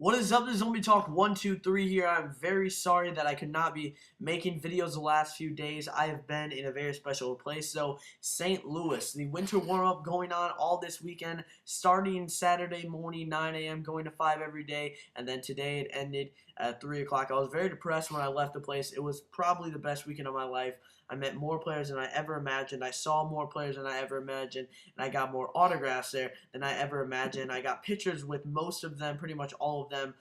What is up? This is Zombie Talk 123 here. I'm very sorry that I could not be making videos the last few days. I have been in a very special place. So, St. Louis, the winter warm-up going on all this weekend, starting Saturday morning, 9 a.m., going to 5 every day, and then today it ended at 3 o'clock. I was very depressed when I left the place. It was probably the best weekend of my life. I met more players than I ever imagined. I saw more players than I ever imagined, and I got more autographs there than I ever imagined. I got pictures with most of them, pretty much all of them.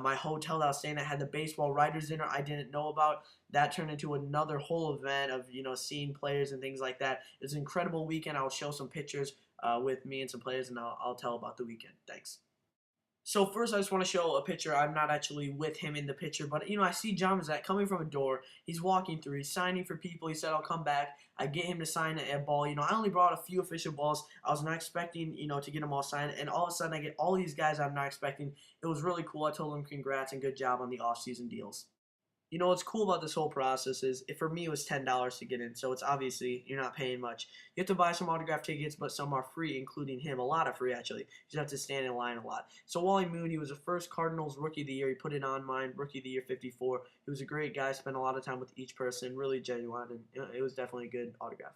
My hotel that I was staying at had the baseball writers dinner I didn't know about. That turned into another whole event of seeing players and things like that. It was an incredible weekend. I'll show some pictures with me and some players, and I'll tell about the weekend. Thanks. So first, I just want to show a picture. I'm not actually with him in the picture, but I see John Mazat coming from a door. He's walking through. He's signing for people. He said, "I'll come back." I get him to sign a ball. I only brought a few official balls. I was not expecting, to get them all signed, and all of a sudden, I get all these guys I'm not expecting. It was really cool. I told him congrats and good job on the off-season deals. What's cool about this whole process is, for me, it was $10 to get in, so it's obviously you're not paying much. You have to buy some autograph tickets, but some are free, including him. A lot are free, actually. You just have to stand in line a lot. So Wally Moon, he was the first Cardinals Rookie of the Year. He put it on mine, Rookie of the Year 54. He was a great guy, spent a lot of time with each person, really genuine, and it was definitely a good autograph.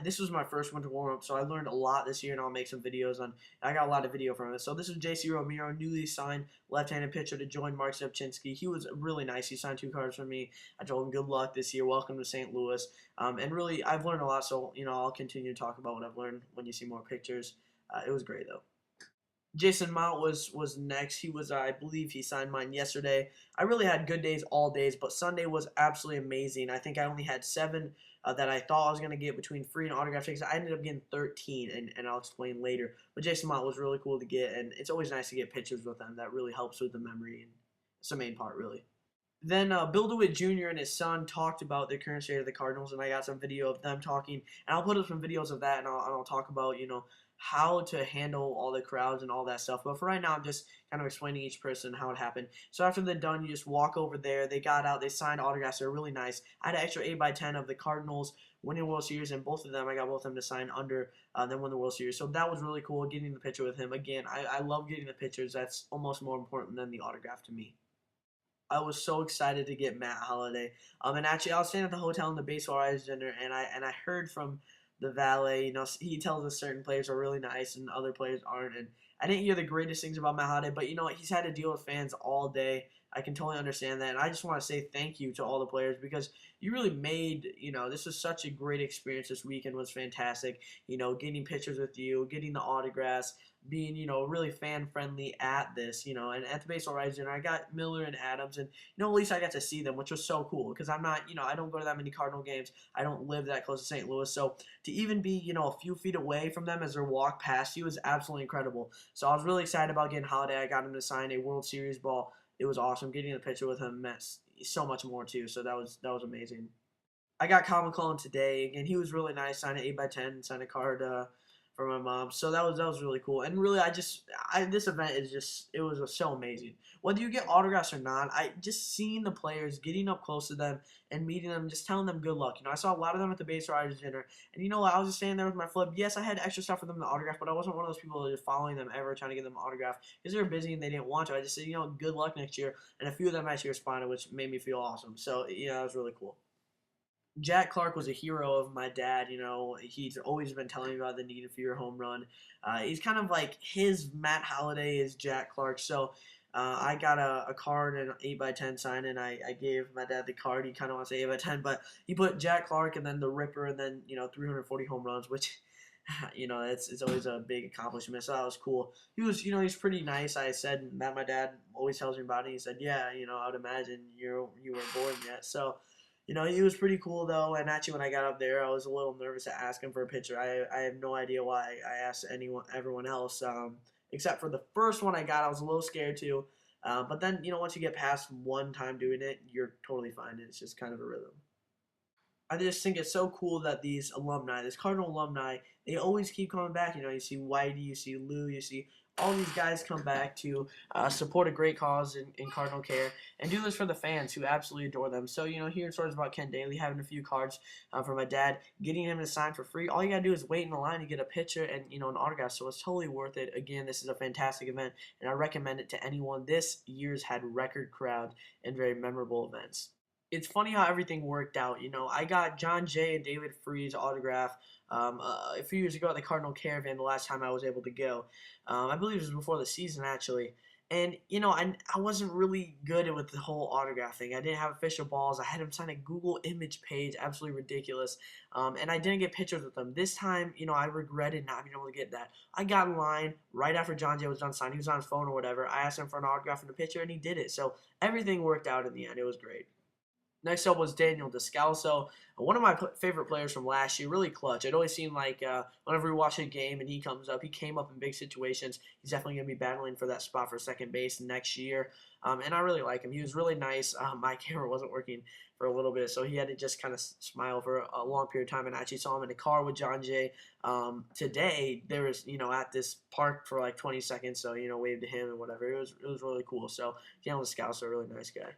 This was my first winter warm-up, so I learned a lot this year, and I'll make some videos on. I got a lot of video from it. So this is J.C. Romero, newly signed left-handed pitcher to join Mark Zepchinski. He was really nice. He signed 2 cards for me. I told him good luck this year. Welcome to St. Louis. And really, I've learned a lot, so I'll continue to talk about what I've learned when you see more pictures. It was great though. Jason Mount was next. He was, I believe he signed mine yesterday. I really had good days all days, but Sunday was absolutely amazing. I think I only had 7 that I thought I was going to get between free and autograph tickets. I ended up getting 13, and I'll explain later. But Jason Mount was really cool to get, and it's always nice to get pictures with them. That really helps with the memory, and it's the main part, really. Then Bill DeWitt Jr. and his son talked about the current state of the Cardinals, and I got some video of them talking. And I'll put up some videos of that, and I'll talk about, how to handle all the crowds and all that stuff. But for right now, I'm just kind of explaining each person how it happened. So after they're done, you just walk over there. They got out. They signed autographs. They're really nice. I had an extra 8x10 of the Cardinals winning World Series, and both of them, I got both of them to sign under them win the World Series. So that was really cool, getting the picture with him. Again, I love getting the pictures. That's almost more important than the autograph to me. I was so excited to get Matt Holliday. And actually, I was staying at the hotel in the baseball writers dinner, and I heard from the valet. He tells us certain players are really nice and other players aren't. And I didn't hear the greatest things about Matt Holliday, but he's had to deal with fans all day. I can totally understand that, and I just want to say thank you to all the players, because you really made, this was such a great experience. This weekend was fantastic. Getting pictures with you, getting the autographs, being, really fan-friendly at this, and at the baseball writers dinner, I got Miller and Adams, and, at least I got to see them, which was so cool, because I'm not, I don't go to that many Cardinal games. I don't live that close to St. Louis, so to even be, a few feet away from them as they walk past you is absolutely incredible. So I was really excited about getting Holliday. I got him to sign a World Series ball. It was awesome. Getting a picture with him meant so much more too. So that was amazing. I got Kyle McCullen today, and he was really nice. Signed an 8x10, signed a card for my mom. So that was really cool. And really, this event it was so amazing. Whether you get autographs or not, I just seeing the players, getting up close to them and meeting them, just telling them good luck. I saw a lot of them at the base riders dinner, and I was just standing there with my flip. Yes, I had extra stuff for them to autograph, but I wasn't one of those people that was just following them ever, trying to get them autograph, because they were busy and they didn't want to. I just said, good luck next year, and a few of them actually responded, which made me feel awesome. So that was really cool. Jack Clark was a hero of my dad. He's always been telling me about the need for your home run. He's kind of like his Matt Holliday is Jack Clark. So I got a card and an 8x10 sign, and I gave my dad the card. He kind of wants to 8x10, but he put Jack Clark and then the Ripper and then 340 home runs, which it's always a big accomplishment. So that was cool. He was he's pretty nice. I said that my dad always tells me about it. He said, yeah, I would imagine you weren't born yet. So. He was pretty cool, though, and actually when I got up there, I was a little nervous to ask him for a picture. I have no idea why I asked everyone else, except for the first one I got. I was a little scared, too, but then, once you get past one time doing it, you're totally fine. It's just kind of a rhythm. I just think it's so cool that these Cardinal alumni, they always keep coming back. You see Whitey, you see Lou, you see all these guys come back to support a great cause in Cardinal Care and do this for the fans who absolutely adore them. So, hearing stories about Ken Daly having a few cards for my dad, getting him to sign for free, all you got to do is wait in the line to get a picture and, an autograph. So it's totally worth it. Again, this is a fantastic event, and I recommend it to anyone. This year's had record crowd and very memorable events. It's funny how everything worked out. I got John Jay and David Freese autograph a few years ago at the Cardinal Caravan. The last time I was able to go, I believe it was before the season actually. And I wasn't really good with the whole autograph thing. I didn't have official balls. I had him sign a Google image page, absolutely ridiculous. And I didn't get pictures with him. This time, I regretted not being able to get that. I got in line right after John Jay was done signing. He was on his phone or whatever. I asked him for an autograph and a picture, and he did it. So everything worked out in the end. It was great. Next up was Daniel Descalso, one of my favorite players from last year, really clutch. It always seemed like whenever we watch a game and he comes up, he came up in big situations. He's definitely going to be battling for that spot for second base next year, and I really like him. He was really nice. My camera wasn't working for a little bit, so he had to just kind of smile for a long period of time, and I actually saw him in a car with John Jay today. There was, at this park for like 20 seconds, so, waved to him and whatever. It was really cool. So Daniel Descalso, a really nice guy.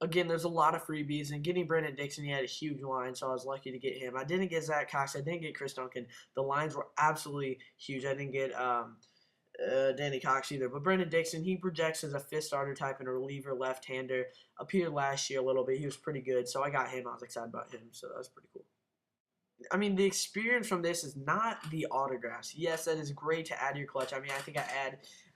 Again, there's a lot of freebies, and getting Brandon Dixon, he had a huge line, so I was lucky to get him. I didn't get Zach Cox. I didn't get Chris Duncan. The lines were absolutely huge. I didn't get Danny Cox either. But Brandon Dixon, he projects as a fifth starter type and a reliever left-hander. Appeared last year a little bit. He was pretty good, so I got him. I was excited about him, so that was pretty cool. I mean, the experience from this is not the autographs. Yes, that is great to add to your clutch. I mean, I think I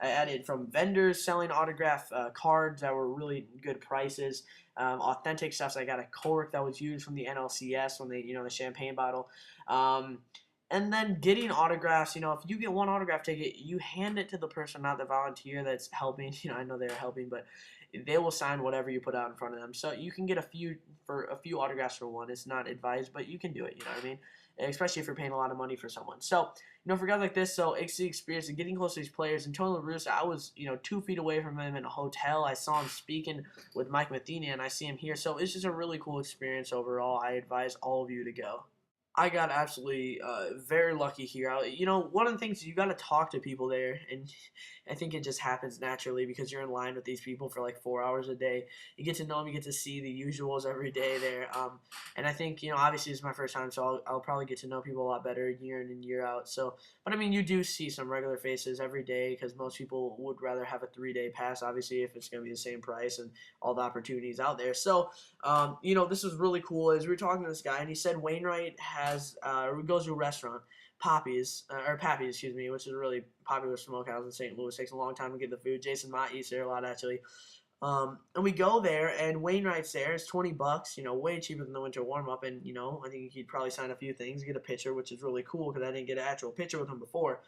added from vendors selling autograph cards that were really good prices, authentic stuff. So I got a cork that was used from the NLCS when they, the champagne bottle. And then getting autographs, if you get one autograph ticket, you hand it to the person, not the volunteer that's helping. I know they're helping, but they will sign whatever you put out in front of them. So you can get a few autographs for one. It's not advised, but you can do it. You know what I mean? Especially if you're paying a lot of money for someone. So, for guys like this, so it's the experience of getting close to these players. And Tony La Russa, I was, 2 feet away from him in a hotel. I saw him speaking with Mike Matheny, and I see him here. So it's just a really cool experience overall. I advise all of you to go. I got absolutely very lucky here. One of the things, you got to talk to people there, and I think it just happens naturally because you're in line with these people for like 4 hours a day. You get to know them, you get to see the usuals every day there, and I think, obviously it's my first time, so I'll probably get to know people a lot better year in and year out. So, but I mean, you do see some regular faces every day because most people would rather have a 3-day pass, obviously, if it's going to be the same price and all the opportunities out there. So, this was really cool. As we were talking to this guy, and he said Wainwright goes to a restaurant, Pappy's, excuse me, which is a really popular smokehouse in St. Louis. Takes a long time to get the food. Jason Mott eats there a lot, actually. And we go there, and Wainwright's there. It's $20, way cheaper than the winter warm-up. And, I think he'd probably sign a few things, get a picture, which is really cool because I didn't get an actual picture with him before.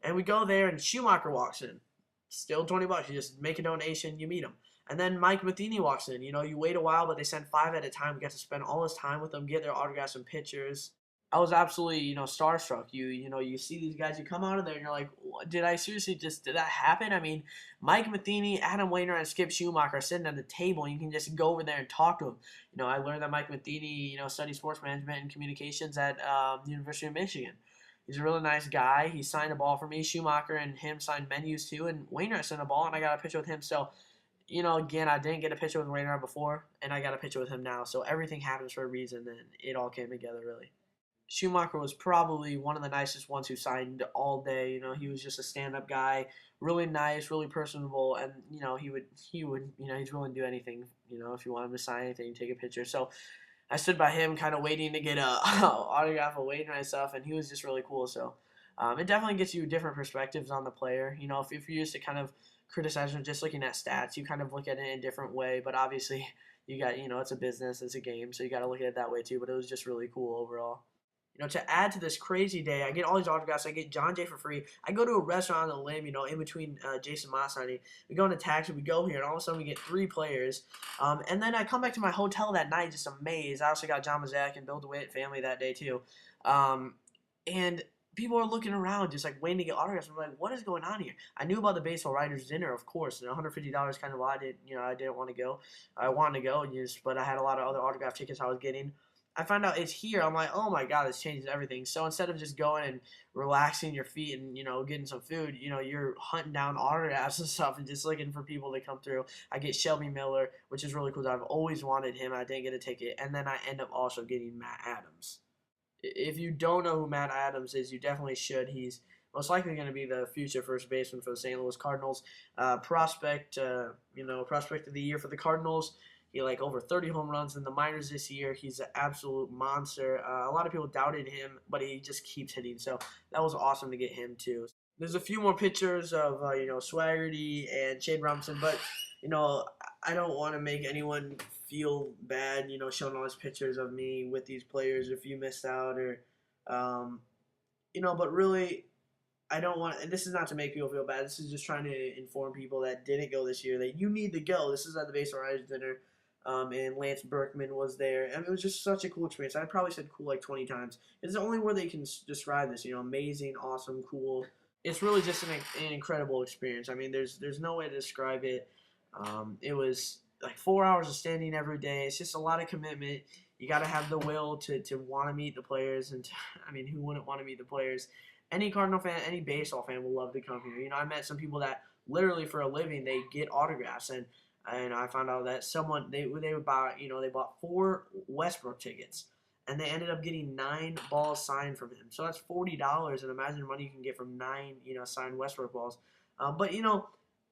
And we go there, and Schumacher walks in. Still $20. You just make a donation, you meet him. And then Mike Matheny walks in. You wait a while, but they send 5 at a time. We got to spend all this time with them, get their autographs and pictures. I was absolutely, starstruck. You see these guys, you come out of there, and you're like, did that happen? I mean, Mike Matheny, Adam Wainwright, and Skip Schumacher are sitting at the table, and you can just go over there and talk to them. I learned that Mike Matheny, studied sports management and communications at the University of Michigan. He's a really nice guy. He signed a ball for me. Schumacher and him signed menus too, and Wainwright signed a ball, and I got a picture with him. So, again, I didn't get a picture with Wainwright before, and I got a picture with him now. So everything happens for a reason, and it all came together, really. Schumacher was probably one of the nicest ones who signed all day. He was just a stand-up guy, really nice, really personable, and he would he's willing to do anything. If you want him to sign anything, take a picture. So I stood by him, kind of waiting to get a autograph of Wainwright stuff, and he was just really cool. So it definitely gets you different perspectives on the player. If you're used to kind of criticizing just looking at stats, you kind of look at it in a different way. But obviously, you got it's a business, it's a game, so you got to look at it that way too. But it was just really cool overall. To add to this crazy day, I get all these autographs. I get John Jay for free. I go to a restaurant on the limb, in between Jason Moss signing. We go in a taxi. We go here, and all of a sudden we get 3 players. And then I come back to my hotel that night just amazed. I also got John Mazak and Bill DeWitt family that day too. And people are looking around just like waiting to get autographs. I'm like, what is going on here? I knew about the baseball writers dinner, of course, and $150 kind of why I didn't want to go. I wanted to go, but I had a lot of other autograph tickets I was getting. I find out it's here. I'm like, oh my god, this changes everything. So instead of just going and relaxing your feet and getting some food, you're hunting down autographs and stuff and just looking for people to come through. I get Shelby Miller, which is really cool. I've always wanted him. I didn't get a ticket, and then I end up also getting Matt Adams. If you don't know who Matt Adams is, you definitely should. He's most likely going to be the future first baseman for the St. Louis Cardinals. Prospect of the year for the Cardinals. He like over 30 home runs in the minors this year. He's an absolute monster. A lot of people doubted him, but he just keeps hitting. So that was awesome to get him too. There's a few more pictures of Swaggerty and Shade Robinson, but you know I don't want to make anyone feel bad, showing all these pictures of me with these players if you missed out um, but really, I don't want, and this is not to make people feel bad. This is just trying to inform people that didn't go this year that you need to go. This is at the Baseball Writers Dinner, and Lance Berkman was there. I mean, it was just such a cool experience. I probably said cool like 20 times. It's the only word they can describe this, amazing, awesome, cool. It's really just an incredible experience. I mean, there's no way to describe it. It was like 4 hours of standing every day. It's just a lot of commitment. You got to have the will to want to meet the players, and I mean, who wouldn't want to meet the players? Any Cardinal fan, any baseball fan will love to come here. I met some people that literally for a living they get autographs, and I found out that someone they would buy they bought 4 Westbrook tickets, and they ended up getting 9 balls signed from him. So that's $40, and imagine money you can get from 9 signed Westbrook balls. But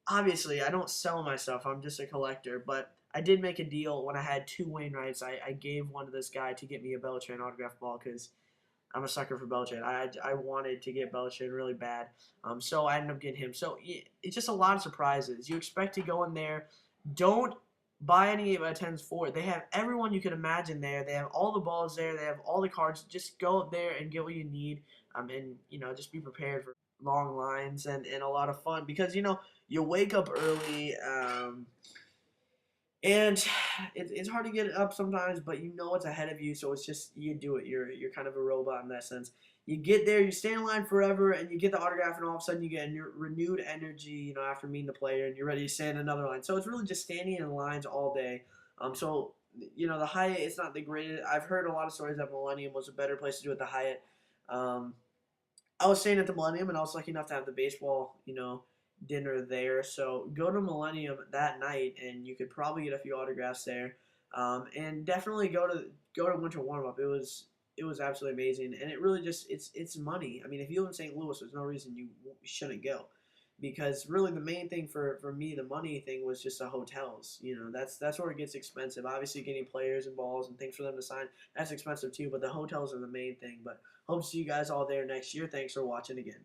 obviously I don't sell myself. I'm just a collector, but I did make a deal when I had 2 Wainwrights. I gave one to this guy to get me a Beltran autograph ball because I'm a sucker for Beltran. I wanted to get Beltran really bad, so I ended up getting him. So it's just a lot of surprises. You expect to go in there. Don't buy any attendance for it. They have everyone you can imagine there. They have all the balls there. They have all the cards. Just go up there and get what you need, and just be prepared for long lines and a lot of fun because you wake up early. And it's hard to get up sometimes, but it's ahead of you, so it's just you do it. You're kind of a robot in that sense. You get there, you stay in line forever, and you get the autograph, and all of a sudden you get renewed energy, after meeting the player, and you're ready to stand in another line. So it's really just standing in lines all day. So the Hyatt, it's not the greatest. I've heard a lot of stories that Millennium was a better place to do it. The Hyatt. I was staying at the Millennium, and I was lucky enough to have the baseball, dinner there. So go to Millennium that night, and you could probably get a few autographs there. And definitely go to Winter Warm Up. It was absolutely amazing, and it really just it's money. I mean, if you live in St. Louis, there's no reason you shouldn't go, because really the main thing for me, the money thing was just the hotels. That's where it gets expensive. Obviously, getting players and balls and things for them to sign, that's expensive too. But the hotels are the main thing. But hope to see you guys all there next year. Thanks for watching again.